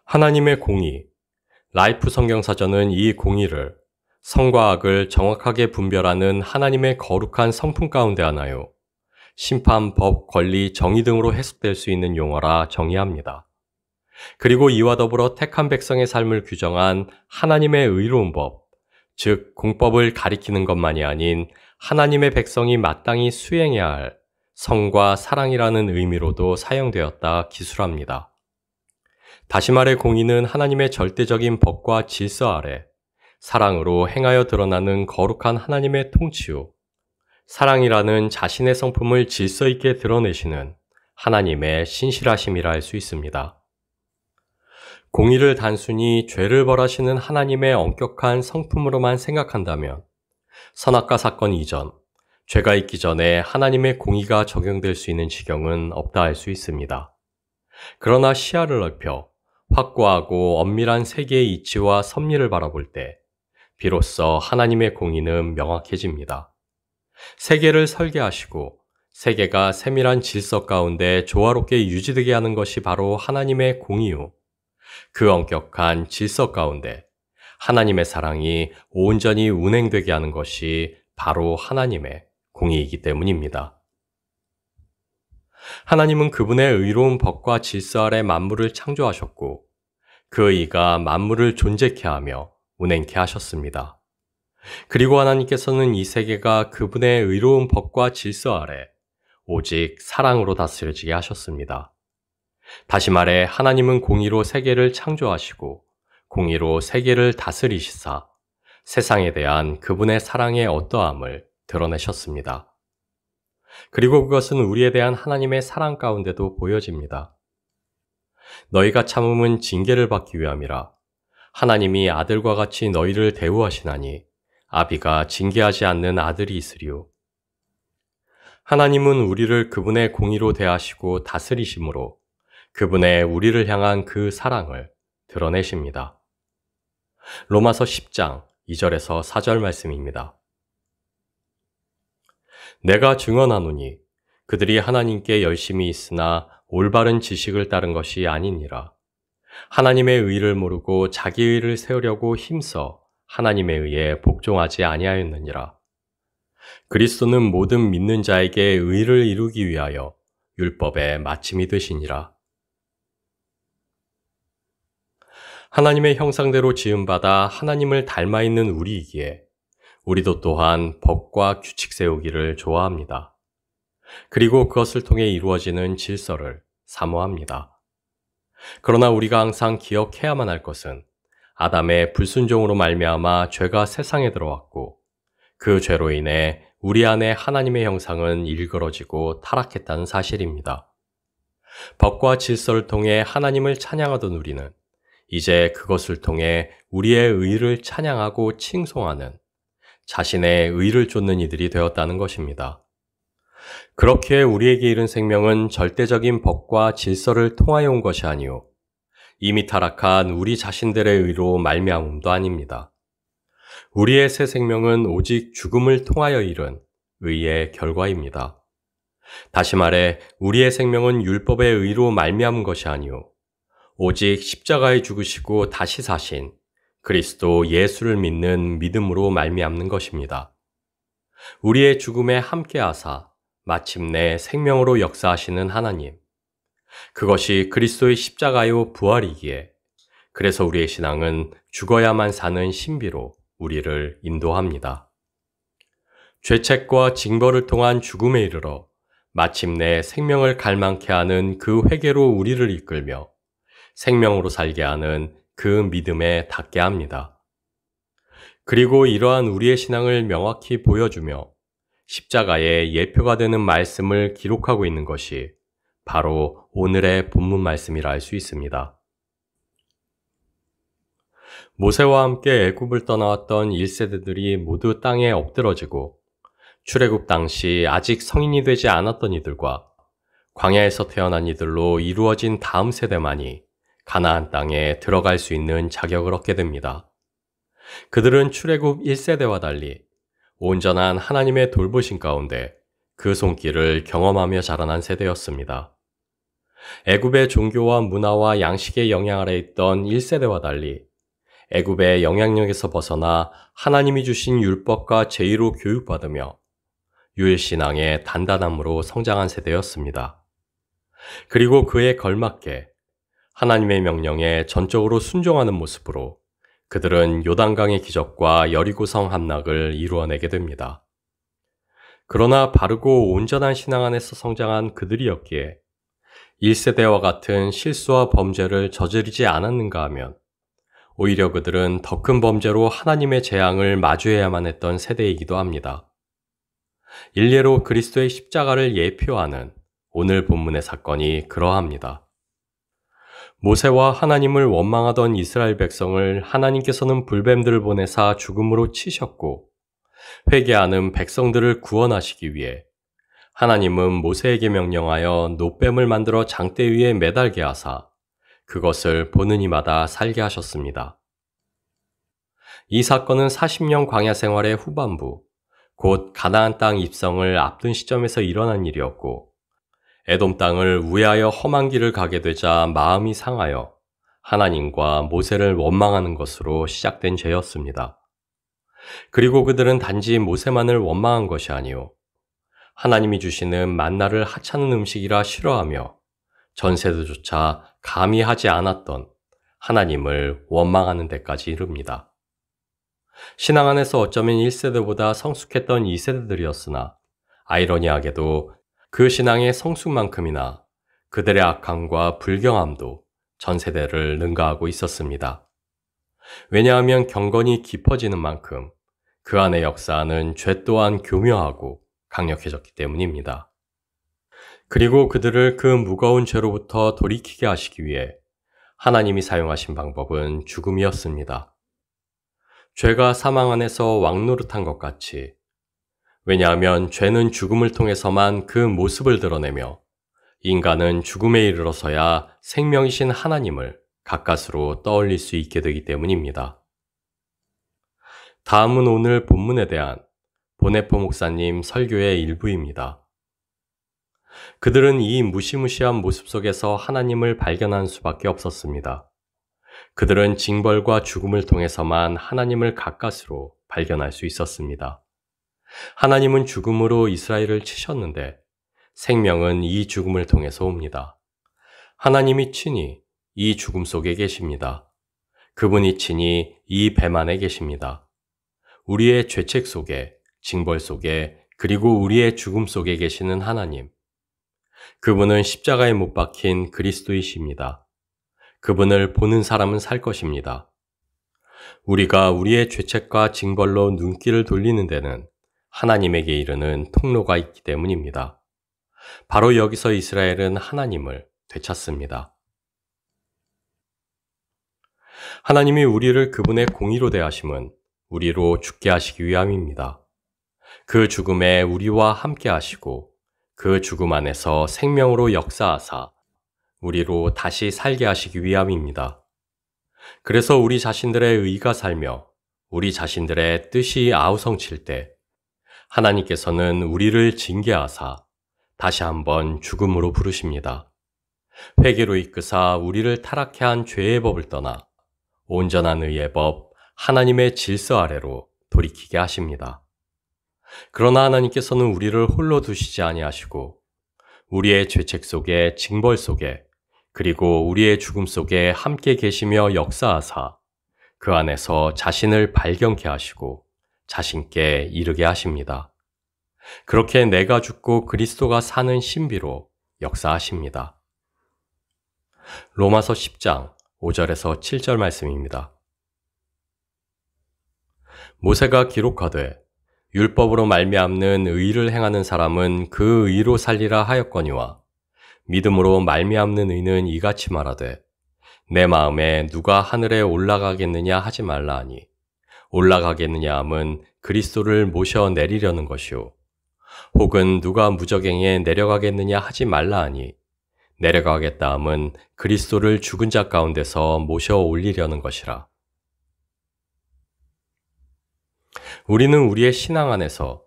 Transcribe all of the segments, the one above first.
하나님의 공의. 라이프 성경사전은 이 공의를, 선과 악을 정확하게 분별하는 하나님의 거룩한 성품 가운데 하나요. 심판, 법, 권리, 정의 등으로 해석될 수 있는 용어라 정의합니다. 그리고 이와 더불어 택한 백성의 삶을 규정한 하나님의 의로운 법, 즉 공법을 가리키는 것만이 아닌 하나님의 백성이 마땅히 수행해야 할 성과 사랑이라는 의미로도 사용되었다 기술합니다. 다시 말해 공의는 하나님의 절대적인 법과 질서 아래 사랑으로 행하여 드러나는 거룩한 하나님의 통치요. 사랑이라는 자신의 성품을 질서 있게 드러내시는 하나님의 신실하심이라 할 수 있습니다. 공의를 단순히 죄를 벌하시는 하나님의 엄격한 성품으로만 생각한다면 선악과 사건 이전, 죄가 있기 전에 하나님의 공의가 적용될 수 있는 지경은 없다 할 수 있습니다. 그러나 시야를 넓혀 확고하고 엄밀한 세계의 이치와 섭리를 바라볼 때 비로소 하나님의 공의는 명확해집니다. 세계를 설계하시고 세계가 세밀한 질서 가운데 조화롭게 유지되게 하는 것이 바로 하나님의 공의요. 그 엄격한 질서 가운데 하나님의 사랑이 온전히 운행되게 하는 것이 바로 하나님의 공의이기 때문입니다. 하나님은 그분의 의로운 법과 질서 아래 만물을 창조하셨고 그 의가 만물을 존재케 하며 운행케 하셨습니다. 그리고 하나님께서는 이 세계가 그분의 의로운 법과 질서 아래 오직 사랑으로 다스려지게 하셨습니다. 다시 말해 하나님은 공의로 세계를 창조하시고 공의로 세계를 다스리시사 세상에 대한 그분의 사랑의 어떠함을 드러내셨습니다. 그리고 그것은 우리에 대한 하나님의 사랑 가운데도 보여집니다. 너희가 참음은 징계를 받기 위함이라. 하나님이 아들과 같이 너희를 대우하시나니 아비가 징계하지 않는 아들이 있으리요. 하나님은 우리를 그분의 공의로 대하시고 다스리심으로 그분의 우리를 향한 그 사랑을 드러내십니다. 로마서 10장 2절에서 4절 말씀입니다. 내가 증언하노니 그들이 하나님께 열심히 있으나 올바른 지식을 따른 것이 아니니라. 하나님의 의를 모르고 자기 의를 세우려고 힘써 하나님의 의에 복종하지 아니하였느니라. 그리스도는 모든 믿는 자에게 의를 이루기 위하여 율법의 마침이 되시니라. 하나님의 형상대로 지음받아 하나님을 닮아 있는 우리이기에 우리도 또한 법과 규칙 세우기를 좋아합니다. 그리고 그것을 통해 이루어지는 질서를 사모합니다. 그러나 우리가 항상 기억해야만 할 것은 아담의 불순종으로 말미암아 죄가 세상에 들어왔고 그 죄로 인해 우리 안에 하나님의 형상은 일그러지고 타락했다는 사실입니다. 법과 질서를 통해 하나님을 찬양하던 우리는 이제 그것을 통해 우리의 의를 찬양하고 칭송하는 자신의 의를 쫓는 이들이 되었다는 것입니다. 그렇게 우리에게 이른 생명은 절대적인 법과 질서를 통하여 온 것이 아니요 이미 타락한 우리 자신들의 의로 말미암음도 아닙니다. 우리의 새 생명은 오직 죽음을 통하여 이룬 의의 결과입니다. 다시 말해 우리의 생명은 율법의 의로 말미암은 것이 아니요 오직 십자가에 죽으시고 다시 사신 그리스도 예수를 믿는 믿음으로 말미암는 것입니다. 우리의 죽음에 함께하사 마침내 생명으로 역사하시는 하나님. 그것이 그리스도의 십자가요 부활이기에 그래서 우리의 신앙은 죽어야만 사는 신비로 우리를 인도합니다. 죄책과 징벌을 통한 죽음에 이르러 마침내 생명을 갈망케 하는 그 회개로 우리를 이끌며 생명으로 살게 하는 그 믿음에 닿게 합니다. 그리고 이러한 우리의 신앙을 명확히 보여주며 십자가의 예표가 되는 말씀을 기록하고 있는 것이 바로 오늘의 본문 말씀이라 할 수 있습니다. 모세와 함께 애굽을 떠나왔던 1세대들이 모두 땅에 엎드러지고 출애굽 당시 아직 성인이 되지 않았던 이들과 광야에서 태어난 이들로 이루어진 다음 세대만이 가나안 땅에 들어갈 수 있는 자격을 얻게 됩니다. 그들은 출애굽 1세대와 달리 온전한 하나님의 돌보심 가운데 그 손길을 경험하며 자라난 세대였습니다. 애굽의 종교와 문화와 양식의 영향 아래 있던 1세대와 달리 애굽의 영향력에서 벗어나 하나님이 주신 율법과 제의로 교육받으며 유일신앙의 단단함으로 성장한 세대였습니다. 그리고 그에 걸맞게 하나님의 명령에 전적으로 순종하는 모습으로 그들은 요단강의 기적과 여리고성 함락을 이루어내게 됩니다. 그러나 바르고 온전한 신앙 안에서 성장한 그들이었기에 1세대와 같은 실수와 범죄를 저지르지 않았는가 하면 오히려 그들은 더 큰 범죄로 하나님의 재앙을 마주해야만 했던 세대이기도 합니다. 일례로 그리스도의 십자가를 예표하는 오늘 본문의 사건이 그러합니다. 모세와 하나님을 원망하던 이스라엘 백성을 하나님께서는 불뱀들을 보내사 죽음으로 치셨고 회개하는 백성들을 구원하시기 위해 하나님은 모세에게 명령하여 놋뱀을 만들어 장대 위에 매달게 하사 그것을 보는 이마다 살게 하셨습니다. 이 사건은 40년 광야 생활의 후반부, 곧 가나안 땅 입성을 앞둔 시점에서 일어난 일이었고 에돔 땅을 우회하여 험한 길을 가게 되자 마음이 상하여 하나님과 모세를 원망하는 것으로 시작된 죄였습니다. 그리고 그들은 단지 모세만을 원망한 것이 아니오 하나님이 주시는 만나를 하찮은 음식이라 싫어하며 전세대조차 감히 하지 않았던 하나님을 원망하는 데까지 이릅니다. 신앙 안에서 어쩌면 1세대보다 성숙했던 2세대들이었으나 아이러니하게도 그 신앙의 성숙만큼이나 그들의 악함과 불경함도 전 세대를 능가하고 있었습니다. 왜냐하면 경건이 깊어지는 만큼 그 안에 역사하는 죄 또한 교묘하고 강력해졌기 때문입니다. 그리고 그들을 그 무거운 죄로부터 돌이키게 하시기 위해 하나님이 사용하신 방법은 죽음이었습니다. 죄가 사망 안에서 왕노릇한 것 같이 왜냐하면 죄는 죽음을 통해서만 그 모습을 드러내며 인간은 죽음에 이르러서야 생명이신 하나님을 가까스로 떠올릴 수 있게 되기 때문입니다. 다음은 오늘 본문에 대한 보네포 목사님 설교의 일부입니다. 그들은 이 무시무시한 모습 속에서 하나님을 발견한 수밖에 없었습니다. 그들은 징벌과 죽음을 통해서만 하나님을 가까스로 발견할 수 있었습니다. 하나님은 죽음으로 이스라엘을 치셨는데 생명은 이 죽음을 통해서 옵니다. 하나님이 친히 이 죽음 속에 계십니다. 그분이 친히 이 뱀 안에 계십니다. 우리의 죄책 속에, 징벌 속에, 그리고 우리의 죽음 속에 계시는 하나님. 그분은 십자가에 못 박힌 그리스도이십니다. 그분을 보는 사람은 살 것입니다. 우리가 우리의 죄책과 징벌로 눈길을 돌리는 데는 하나님에게 이르는 통로가 있기 때문입니다. 바로 여기서 이스라엘은 하나님을 되찾습니다. 하나님이 우리를 그분의 공의로 대하심은 우리로 죽게 하시기 위함입니다. 그 죽음에 우리와 함께 하시고 그 죽음 안에서 생명으로 역사하사 우리로 다시 살게 하시기 위함입니다. 그래서 우리 자신들의 의가 살며 우리 자신들의 뜻이 아우성칠 때 하나님께서는 우리를 징계하사 다시 한번 죽음으로 부르십니다. 회개로 이끄사 우리를 타락해 한 죄의 법을 떠나 온전한 의의 법, 하나님의 질서 아래로 돌이키게 하십니다. 그러나 하나님께서는 우리를 홀로 두시지 아니하시고 우리의 죄책 속에, 징벌 속에, 그리고 우리의 죽음 속에 함께 계시며 역사하사 그 안에서 자신을 발견케 하시고 자신께 이르게 하십니다. 그렇게 내가 죽고 그리스도가 사는 신비로 역사하십니다. 로마서 10장 5절에서 7절 말씀입니다. 모세가 기록하되 율법으로 말미암는 의를 행하는 사람은 그 의로 살리라 하였거니와 믿음으로 말미암는 의는 이같이 말하되 내 마음에 누가 하늘에 올라가겠느냐 하지 말라 하니 올라가겠느냐 함은 그리스도를 모셔 내리려는 것이요 혹은 누가 무저갱에 내려가겠느냐 하지 말라 하니 내려가겠다 함은 그리스도를 죽은 자 가운데서 모셔 올리려는 것이라. 우리는 우리의 신앙 안에서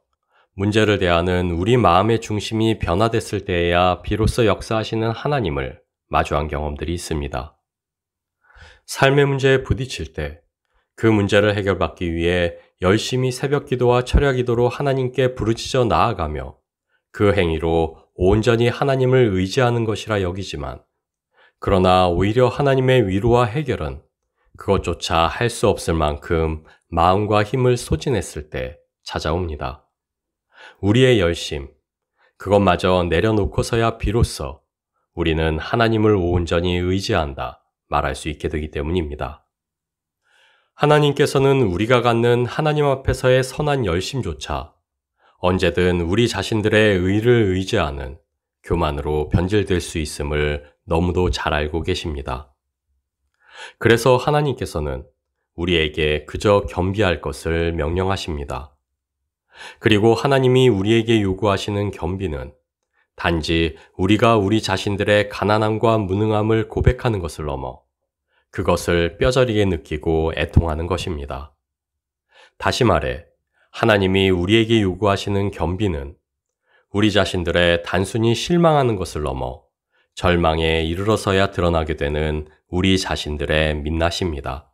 문제를 대하는 우리 마음의 중심이 변화됐을 때에야 비로소 역사하시는 하나님을 마주한 경험들이 있습니다. 삶의 문제에 부딪힐 때 그 문제를 해결받기 위해 열심히 새벽 기도와 철야 기도로 하나님께 부르짖어 나아가며 그 행위로 온전히 하나님을 의지하는 것이라 여기지만, 그러나 오히려 하나님의 위로와 해결은 그것조차 할 수 없을 만큼 마음과 힘을 소진했을 때 찾아옵니다. 우리의 열심, 그것마저 내려놓고서야 비로소 우리는 하나님을 온전히 의지한다 말할 수 있게 되기 때문입니다. 하나님께서는 우리가 갖는 하나님 앞에서의 선한 열심조차 언제든 우리 자신들의 의를 의지하는 교만으로 변질될 수 있음을 너무도 잘 알고 계십니다. 그래서 하나님께서는 우리에게 그저 겸비할 것을 명령하십니다. 그리고 하나님이 우리에게 요구하시는 겸비는 단지 우리가 우리 자신들의 가난함과 무능함을 고백하는 것을 넘어 그것을 뼈저리게 느끼고 애통하는 것입니다. 다시 말해, 하나님이 우리에게 요구하시는 겸비는 우리 자신들의 단순히 실망하는 것을 넘어 절망에 이르러서야 드러나게 되는 우리 자신들의 민낯입니다.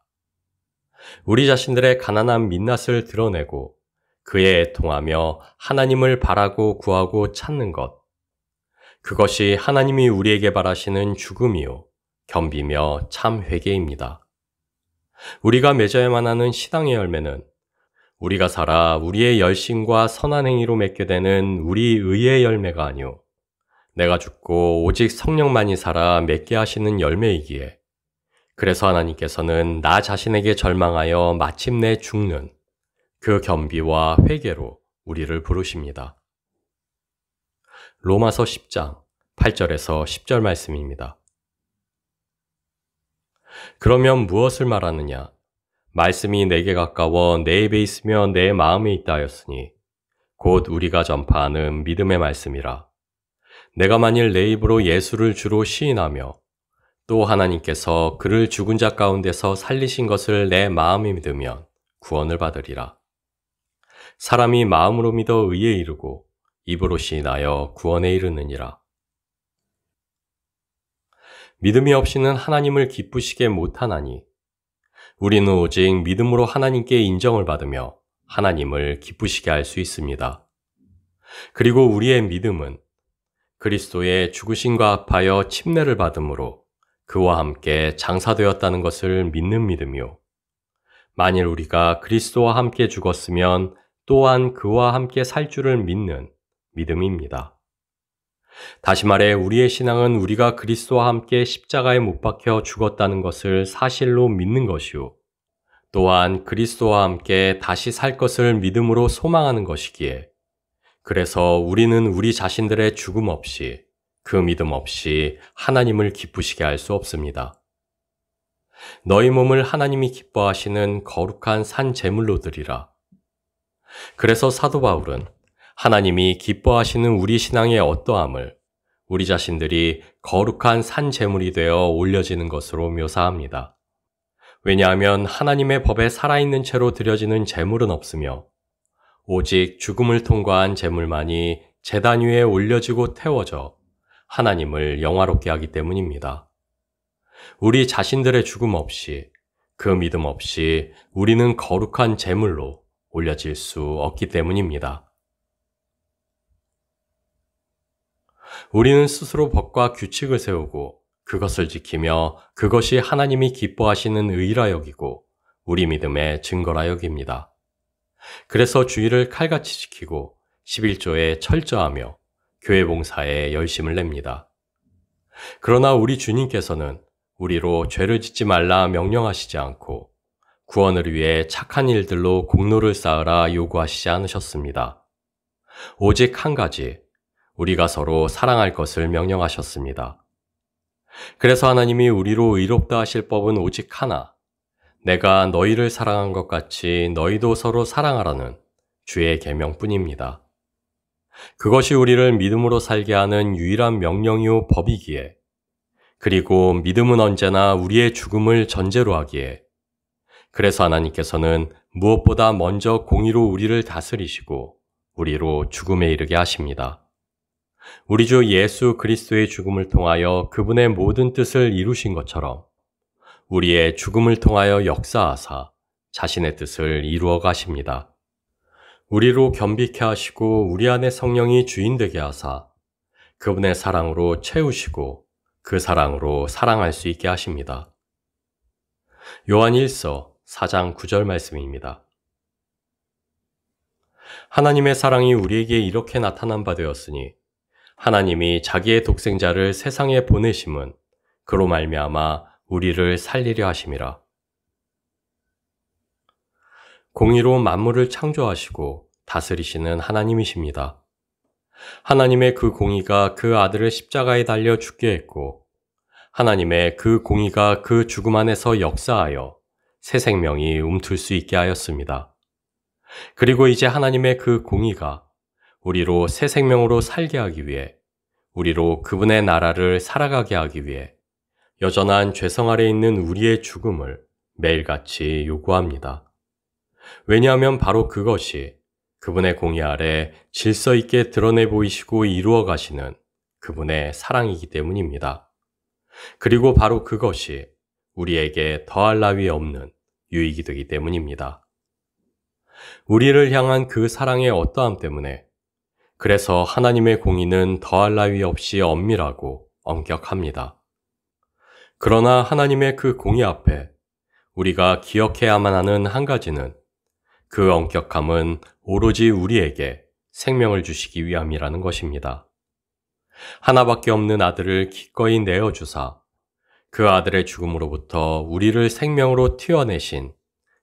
우리 자신들의 가난한 민낯을 드러내고 그에 애통하며 하나님을 바라고 구하고 찾는 것, 그것이 하나님이 우리에게 바라시는 죽음이요 겸비며 참 회개입니다. 우리가 맺어야만 하는 신앙의 열매는 우리가 살아 우리의 열심과 선한 행위로 맺게 되는 우리 의의 열매가 아니오 내가 죽고 오직 성령만이 살아 맺게 하시는 열매이기에, 그래서 하나님께서는 나 자신에게 절망하여 마침내 죽는 그 겸비와 회개로 우리를 부르십니다. 로마서 10장 8절에서 10절 말씀입니다. 그러면 무엇을 말하느냐? 말씀이 내게 가까워 내 입에 있으며 내 마음에 있다 하였으니 곧 우리가 전파하는 믿음의 말씀이라. 내가 만일 내 입으로 예수를 주로 시인하며 또 하나님께서 그를 죽은 자 가운데서 살리신 것을 내 마음에 믿으면 구원을 받으리라. 사람이 마음으로 믿어 의에 이르고 입으로 시인하여 구원에 이르느니라. 믿음이 없이는 하나님을 기쁘시게 못하나니 우리는 오직 믿음으로 하나님께 인정을 받으며 하나님을 기쁘시게 할 수 있습니다. 그리고 우리의 믿음은 그리스도의 죽으심과 합하여 침례를 받음으로 그와 함께 장사되었다는 것을 믿는 믿음이요. 만일 우리가 그리스도와 함께 죽었으면 또한 그와 함께 살 줄을 믿는 믿음입니다. 다시 말해 우리의 신앙은 우리가 그리스도와 함께 십자가에 못 박혀 죽었다는 것을 사실로 믿는 것이요. 또한 그리스도와 함께 다시 살 것을 믿음으로 소망하는 것이기에, 그래서 우리는 우리 자신들의 죽음 없이, 그 믿음 없이 하나님을 기쁘시게 할 수 없습니다. 너희 몸을 하나님이 기뻐하시는 거룩한 산 제물로 드리라. 그래서 사도 바울은 하나님이 기뻐하시는 우리 신앙의 어떠함을 우리 자신들이 거룩한 산 제물이 되어 올려지는 것으로 묘사합니다. 왜냐하면 하나님의 법에 살아있는 채로 드려지는 제물은 없으며 오직 죽음을 통과한 제물만이 제단 위에 올려지고 태워져 하나님을 영화롭게 하기 때문입니다. 우리 자신들의 죽음 없이, 그 믿음 없이 우리는 거룩한 제물로 올려질 수 없기 때문입니다. 우리는 스스로 법과 규칙을 세우고 그것을 지키며 그것이 하나님이 기뻐하시는 의라 여기고 우리 믿음의 증거라 여깁니다. 그래서 주의를 칼같이 지키고 11조에 철저하며 교회 봉사에 열심을 냅니다. 그러나 우리 주님께서는 우리로 죄를 짓지 말라 명령하시지 않고 구원을 위해 착한 일들로 공로를 쌓으라 요구하시지 않으셨습니다. 오직 한 가지, 우리가 서로 사랑할 것을 명령하셨습니다. 그래서 하나님이 우리로 의롭다 하실 법은 오직 하나, 내가 너희를 사랑한 것 같이 너희도 서로 사랑하라는 주의 계명뿐입니다. 그것이 우리를 믿음으로 살게 하는 유일한 명령이요 법이기에, 그리고 믿음은 언제나 우리의 죽음을 전제로 하기에, 그래서 하나님께서는 무엇보다 먼저 공의로 우리를 다스리시고 우리로 죽음에 이르게 하십니다. 우리 주 예수 그리스도의 죽음을 통하여 그분의 모든 뜻을 이루신 것처럼 우리의 죽음을 통하여 역사하사 자신의 뜻을 이루어 가십니다. 우리로 겸비케 하시고 우리 안에 성령이 주인 되게 하사 그분의 사랑으로 채우시고 그 사랑으로 사랑할 수 있게 하십니다. 요한 1서 4장 9절 말씀입니다. 하나님의 사랑이 우리에게 이렇게 나타난 바 되었으니 하나님이 자기의 독생자를 세상에 보내심은 그로 말미암아 우리를 살리려 하심이라. 공의로 만물을 창조하시고 다스리시는 하나님이십니다. 하나님의 그 공의가 그 아들을 십자가에 달려 죽게 했고 하나님의 그 공의가 그 죽음 안에서 역사하여 새 생명이 움틀 수 있게 하였습니다. 그리고 이제 하나님의 그 공의가 우리로 새 생명으로 살게 하기 위해 우리로 그분의 나라를 살아가게 하기 위해 여전한 죄성 아래 있는 우리의 죽음을 매일같이 요구합니다. 왜냐하면 바로 그것이 그분의 공의 아래 질서 있게 드러내 보이시고 이루어 가시는 그분의 사랑이기 때문입니다. 그리고 바로 그것이 우리에게 더할 나위 없는 유익이 되기 때문입니다. 우리를 향한 그 사랑의 어떠함 때문에 그래서 하나님의 공의는 더할 나위 없이 엄밀하고 엄격합니다. 그러나 하나님의 그 공의 앞에 우리가 기억해야만 하는 한 가지는 그 엄격함은 오로지 우리에게 생명을 주시기 위함이라는 것입니다. 하나밖에 없는 아들을 기꺼이 내어주사 그 아들의 죽음으로부터 우리를 생명으로 튀어내신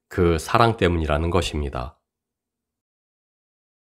그 사랑 때문이라는 것입니다.